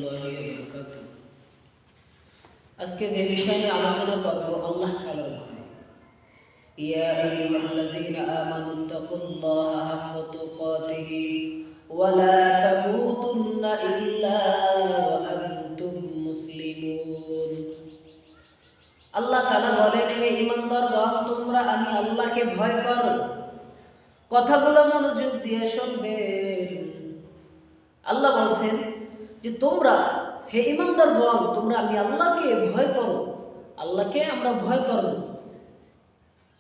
রাহমাতুল্লাহি ওয়া বারাকাতুহু। আজকে যে বিষয় নিয়ে আলোচনা করব আল্লাহ তাআলার ভয়। ইয়া আইয়ুহাল্লাযীনা আমানুত্তাকুল্লাহা হাক্কা তুকাতিহি ওয়া লা তামুতুন্না ইল্লা ওয়া আনতুম মুসলিমুন। আল্লাহ তাআলা বলেন, হে ঈমানদারগণ, তোমরা আমি আল্লাহকে ভয় করো। কথাগুলো মনোযোগ দিয়ে শুনবেন। আল্লাহ বলছেন যে তোমরা হে ঈমানদারগণ, তোমরা আমি আল্লাহকে ভয় করো। আল্লাহকে আমরা ভয় করব।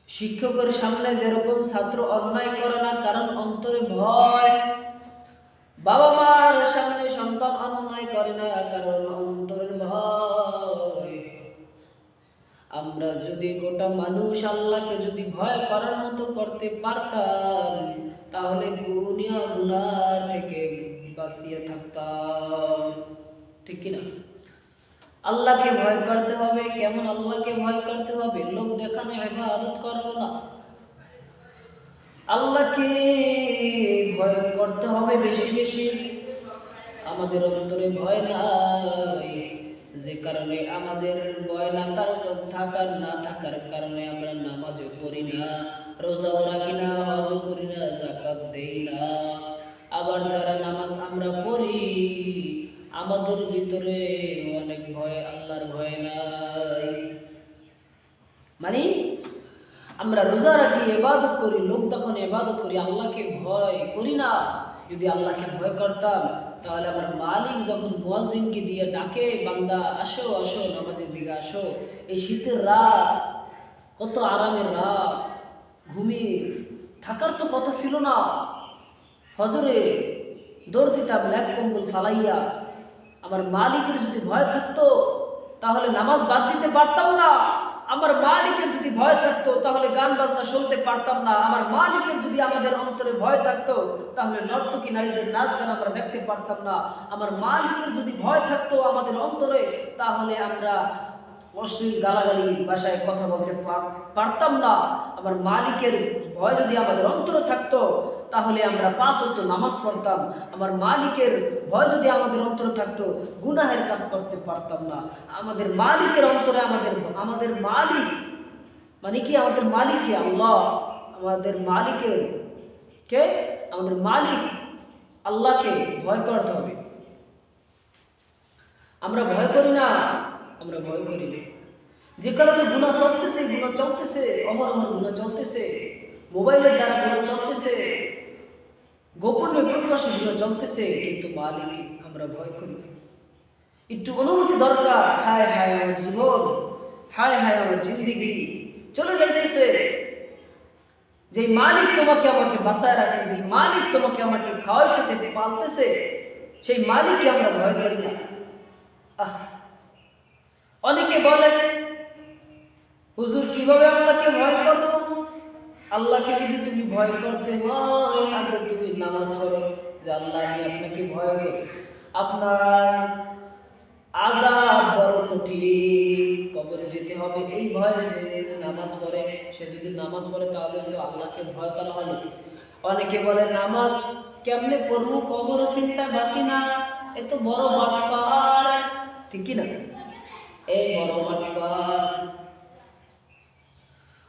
শিক্ষকের সামনে যেরকম ছাত্র অন্যায় করে না, কারণ অন্তরে ভয়। বাবা মার সামনে সন্তান অন্যায় করে না, কারণ অন্তরের ভয়। আমরা যদি গোটা মানুষ আল্লাহকে যদি ভয় করার মতো করতে পারতাম, তাহলে দুনিয়া গুনার থেকে বাঁচিয়ে থাকতাম। ঠিক কিনা? আল্লাহকে ভয় করতে হবে। কেমন আল্লাহকে ভয় করতে হবে? লোক দেখানো ইবাদত করব না, আল্লাহকে ভয় করতে হবে বেশি বেশি। আমাদের অন্তরে ভয় নাই, যে কারণে আমাদের ভয় না থাকার কারণে আমরা নামাজও পড়ি না, রোজাও রাখি না, হজও করি না, যাকাত দেই না। আবার যারা নামাজ আমরা পড়ি, আমাদের ভিতরে অনেক ভয়, আল্লাহর ভয় নাই। মানে আমরা রোজা রাখি, ইবাদত করি, লোক তখন ইবাদত করি, আল্লাহকে ভয় করি না। যদি আল্লাহকে ভয় করতাম, তাহলে আমার মালিক যখন মুয়াজ্জিনকে দিয়ে ডাকে, বান্দা আসো আসো নামাজের দিকে আসো, এই শীতের রাত, কত আরামের রাত, ঘুমিয়ে থাকার তো কথা ছিল না, ফজরে দৌড় দিতাম ল্যাফ কম্বল ফালাইয়া। আমার মালিকের যদি ভয় থাকতো, তাহলে নামাজ বাদ দিতে পারতাম না। আমার মালিকের যদি ভয় থাকতো, তাহলে গান বাজনা শুনতে পারতাম না। আমার মালিকের যদি আমাদের অন্তরে ভয় থাকতো, তাহলে নর্তকী নারীদের নাচ গান আমরা দেখতে পারতাম না। আমার মালিকের যদি ভয় থাকতো আমাদের অন্তরে, তাহলে আমরা অশ্লীল গালাগালি ভাষায় কথা বলতে পারতাম না। আমার মালিকের ভয় যদি আমাদের অন্তরে থাকতো, তাহলে আমরা 5 ওয়াক্ত নামাজ পড়তাম। আমার মালিকের ভয় যদি আমাদের অন্তরে থাকতো, গুনাহের কাজ করতে পারতাম না। আমাদের মালিকের অন্তরে আমাদের মালিক মানে কি? আমাদের মালিককে আল্লাহ, আমাদের মালিকের কে? আমাদের মালিক আল্লাহকে ভয় করতে হবে। আমরা ভয় করি না, আমরা ভয় করি না। যে কারণে গুনাহ চলতেছে, অহরহ গুনাহ চলতেছে, মোবাইলের দ্বারা গুনাহ চলতেছে, গোপনে প্রকাশ্যে গুনাহ চলতেছে, কিন্তু মালিককে আমরা ভয় করি। একটু অনুমতি দরকার। হায় হায় আমার জীবন, হায় হায় আমার জিন্দেগি চলে যাইতেছে। যে মালিক তোমাকে আমাকে বাঁচায় রাখছে, যে মালিক তোমাকে আমাকে খাওয়াইতেছে, পালতেছে, সেই মালিককে আমরা ভয় করি না। অনেকে বলে, হুজুর কিভাবে আল্লাহকে ভয় করব? আল্লাহকে যদি তুমি ভয় করতে হয়, আগে তুমি নামাজ পড়ো, যে আল্লাহ আমি আপনাকে ভয় করি, আপনার আযাব বড় কঠিন, কবরে যেতে হবে, এই ভয় যে নামাজ পড়ে, সে যদি নামাজ পড়ে তাহলে তো আল্লাহকে ভয় করা হলো। অনেকে বলে নামাজ কেমনে পড়বো, কবর চিন্তা বাসি না, এ তো বড় বাটপার। ঠিক কি না? এই বড় বাটপার।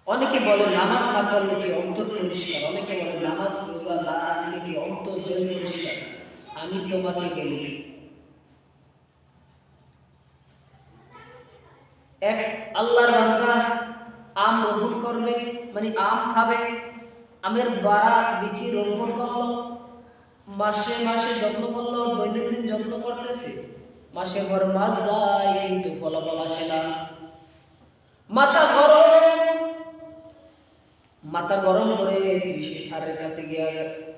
অনেকে বলে নামাজ না পড়লে কি অন্তর পরিষ্কার, অনেকে বলে নামাজ রোজা না রাখলে কি অন্তর দিল পরিষ্কার। আমি তোমাকে বলি, এক আল্লাহর বান্দা আম রোপণ করবে, মানে আম খাবে, আমের বাড়া বিচি রোপণ করলো, মাসে মাসে যত্ন করলো, দৈনন্দিন যত্ন করতেছে, মাসে ভর মাস যায়, কিন্তু ফলাফল আসে না। মাথা গরম করে কৃষি স্যারের কাছে গিয়ে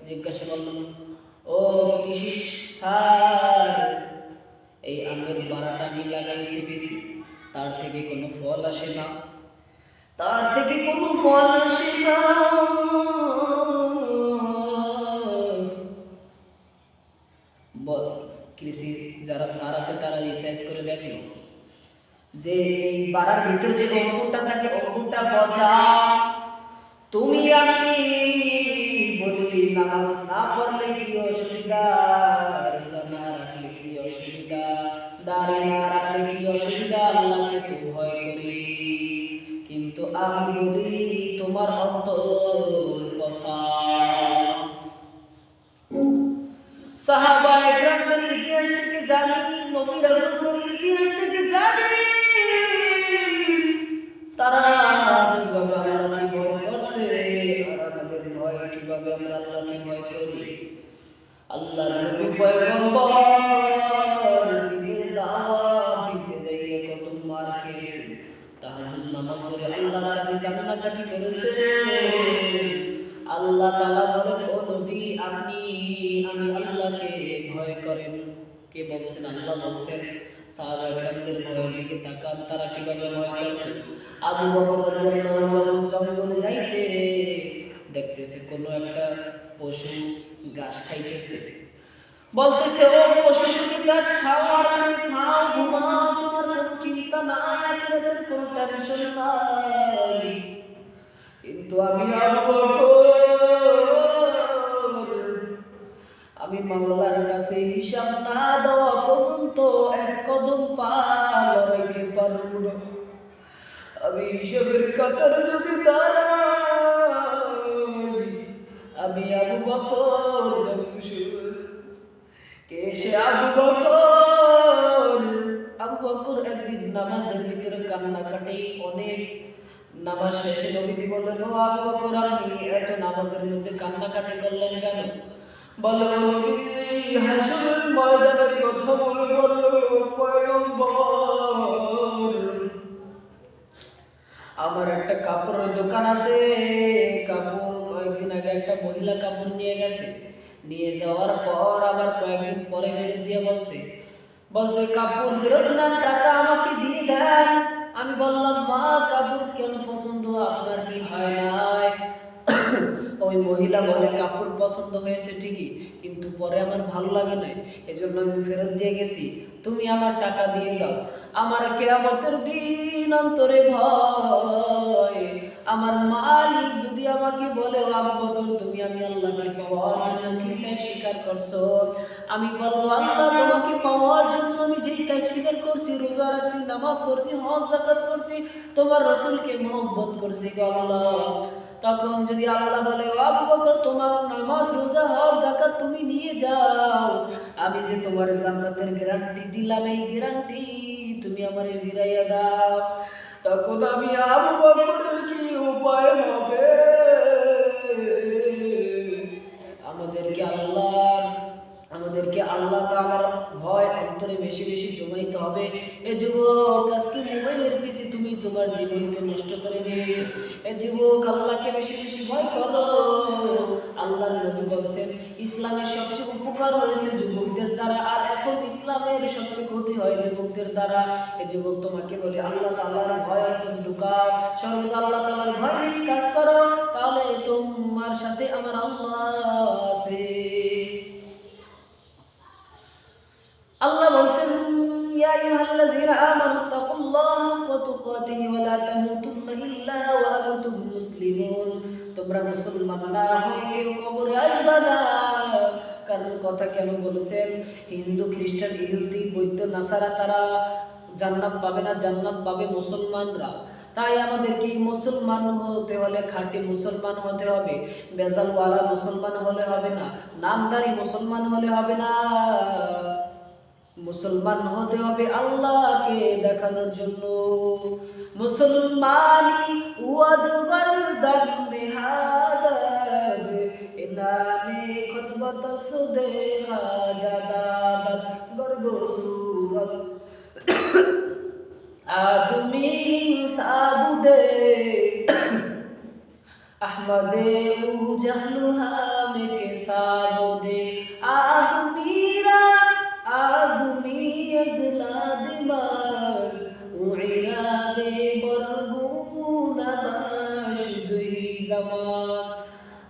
জিজ্ঞাসা করল, ও কৃষি স্যার, এই আমের বাড়াটা আমি লাগাইছি বেশি, তার থেকে কোনো ফল আসে না, তার থেকে কোনো ফল আসে না। কৃষি যারা স্যার আছে তারা রিসার্চ করে দেখলো যে এই বাড়ার ভিতরে যে অঙ্কুরটা থাকে, অঙ্কুরটা পচা। তুমি আমি বলি নামাজ না পড়লে কি অসুবিধা, রোজা না রাখলে কি অসুবিধা? কিভাবে আমরা আল্লাহকে ভয় করি। আল্লাহর নবী পয়গম্বর দ্বীনের দাওয়াত দিতে যাইয়ে কত মার খেয়েছে, তাহাজ্জুদ নামাজ পড়ে আল্লাহর কাছে কান্নাকাটি করেছে। আল্লাহ তাআলা বলেন, ও নবী আমি আল্লাহকে ভয় করেন। কে বলছেন? আল্লাহ বলছেন। সাহাবায়ে কেরামদের ভয়ের দিকে তাকান, তারা কিভাবে ভয় করত। আবু বকর রাদিয়াল্লাহু আনহু জঙ্গলে যাইতে দেখতেছে কোনো একটা পশু ঘাস খাইতেছে, বলতেছে, ও পশু তুমি ঘাস খাও আর তুমি খাও, ঘুমাও, তোমার কোনো চিন্তা নাই, আখিরাতের কোনো টেনশন নাই। কিন্তু আমি আবু বকর, আমি মাওলার কাছে হিসাব না দেওয়া পর্যন্ত এক কদম পা লড়াইতে পারব না। আমি হিসাবের কাতারে যদি দাঁড়াই, আমি আবু বকর ধ্বংস। কে সে আবু বকর? আবু বকর একদিন নামাজের ভিতরে কান্নাকাটি অনেক। নামাজ শেষে নবীজি বললেন, ও আবু বকর আপনি এত নামাজের মধ্যে কান্নাকাটি করলেন কেন? বলে, ও নবীজি হাসরের ময়দানের কথা মনে পড়ল। পয়গম্বর, আমার একটা কাপড়ের দোকান আছে, কাপড় কয়েকদিন আগে একটা মহিলা কাপড় নিয়ে গেছে, নিয়ে যাওয়ার পর আবার কয়েকদিন পরে ফেরত দিয়ে বলছে কাপড় ফেরত না, টাকা আমাকে দিয়ে দেন। আমি বললাম, মা কাপড় কেন পছন্দ, আপনার কি হয় নাই? ওই মহিলা বলে, কাপড় পছন্দ হয়েছে ঠিকই, কিন্তু পরে আমার ভালো লাগে নাই, এজন্য আমি ফেরত দিয়ে গেছি, তুমি আমার টাকা দিয়ে দাও। আমার কিয়ামতের দিন অন্তরে ভয়, আমার মালিক যদি আমাকে বলে, আবু বকর তুমি আমি আল্লাহকে পাওয়ার জন্য কি ত্যাগ স্বীকার করছো? আমি বলবো, আল্লাহ তোমাকে পাওয়ার জন্য আমি যেই ত্যাগ স্বীকার করছি, রোজা রাখছি, নামাজ পড়ছি, হজ যাকাত করছি, তোমার রাসূলকে মহব্বত করছি গো আল্লাহ। তখন যদি আল্লাহ বলে, আবু বকর তোমার নামাজ, রোজা, হজ, যাকাত তুমি নিয়ে যাও, আমি যে তোমার জান্নাতের গ্যারান্টি দিলাম, এই গ্যারান্টি তুমি আমারে ফিরাইয়া দাও। তখন আমি আবু বকরের কি উপায় হবে? আমাদেরকে আল্লাহ তাআলার ভয় অন্তরে বেশি বেশি জমাইতে হবে। এ যুবক, আজকে মোবাইলের পিছে তুমি তোমার জীবনকে নষ্ট করে দিয়েছো। এ যুবক, আল্লাহকে বেশি বেশি ভয় করো। আল্লাহর নবী বলছেন, ইসলামের সবচেয়ে উপকার হয়েছে যুবকদের দ্বারা, আর এখন ইসলামের সবচেয়ে ক্ষতি হয় যুবকদের দ্বারা। এ যুবক, তোমাকে বলি আল্লাহ তাআলার ভয় অন্তরে ঢুকাও, সর্বদা আল্লাহ তাআলার ভয় নিয়ে কাজ করো, তাহলে তোমার সাথে আমার আল্লাহ আছে। আল্লাহ বলেন, ইয়া আইয়ুহাল্লাযীনা আমানু তাকুল্লাহা হাক্কা তুকাতিহি ওয়া লা তামুতুন্না ইল্লা ওয়া আনতুম মুসলিমুন। তোমরা মুসলমান না হয়ে কেউ কবরে আসবে না। কারণ কথা কেন বলেছেন? হিন্দু, খ্রিস্টান, ইহুদি, বৌদ্ধ, নাসারা তারা জান্নাত পাবে না, জান্নাত পাবে মুসলমানরা। তাই আমাদেরকে মুসলমান হতে হলে খাঁটি মুসলমান হতে হবে, বেজালওয়ালা মুসলমান হলে হবে না, নামদারি মুসলমান হলে হবে না। মুসলমান হতে হবে আল্লাহকে দেখানোর জন্য। মুসলমানি ওয়াদ গরদান নেহাদাদ, ইনানে খুতবত সুদে খাজাদাদ, গর্ব সুরত আদমি সাবুদে আহমদে উ জাহলুহা মে কে সাবুদে আদমিরা আদমি আজলাদ বাস উইরাদে বরগুনা বাস দুই জামান।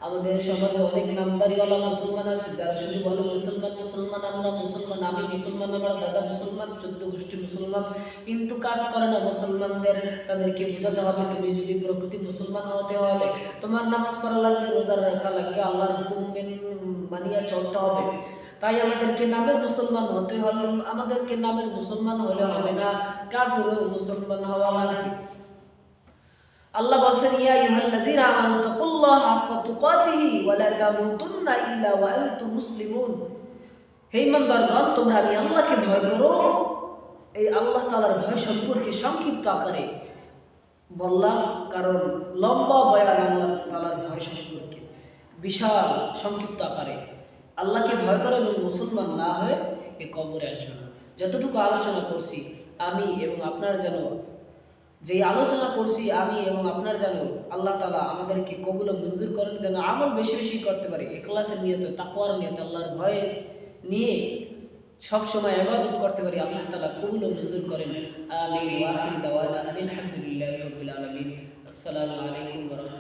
আমাদের সমাজে অনেক নামদারিওয়ালা মুসলমান আছে যারা শুধু বলে মুসলমান মুসলমান, আমরা মুসলমান, আমি মুসলমান, আমার দাদা মুসলমান, 14 গোষ্ঠী মুসলমান, কিন্তু কাজ করে না মুসলমানদের। তাদেরকে বোঝাতে হবে, তুমি যদি প্রকৃতি মুসলমান হতে হলে তোমার নামাজ পড়া লাগবে, রোজা রাখা লাগবে, আল্লাহর হুকুম মানিয়া চলতে হবে। তাই আমাদেরকে নামের মুসলমান হতে হলে, আমাদেরকে নামের মুসলমান হলে হবে না, কাজেরও মুসলমান হওয়া লাগবে। আল্লাহ বলেন, ইয়া আইয়ুহাল্লাযীনা আমানু তাকুল্লাহা হাক্কা তুকাতিহি ওয়া লা তামুতুন্না ইল্লা ওয়া আনতুম মুসলিমুন। হে ইমানদারগণ, তোমরা আমি আল্লাহকে ভয় করো। এই আল্লাহ তাআলার ভয় সম্পর্কে সংক্ষিপ্ত আকারে বললাম, কারণ লম্বা বয়ান আল্লাহ তাআলার ভয় সম্পর্কে। বিশাল সংক্ষিপ্ত আকারে আল্লাহকে ভয় করে এবং মুসলমান না হয়ে এ কবরে আসবে না। যতটুকু আলোচনা করছি আমি এবং আপনার যেন যেই আলোচনা করছি আমি এবং আপনার যেন আল্লাহ তাআলা আমাদেরকে কবুল ও মঞ্জুর করেন, যেন আমল বেশি বেশি করতে পারি, ইখলাসের নিয়তে, তাকওয়ার নিয়তে, আল্লাহর ভয়ে নিয়ে সব সময় ইবাদত করতে পারি। আল্লাহ তাআলা কবুল ও মঞ্জুর করেন। আমিন ওয়া আখিরু দাওয়ানা আলহামদুলিল্লাহি রাব্বিল আলামিন। আসসালামু আলাইকুম ওয়া রাহমাতুল্লাহ।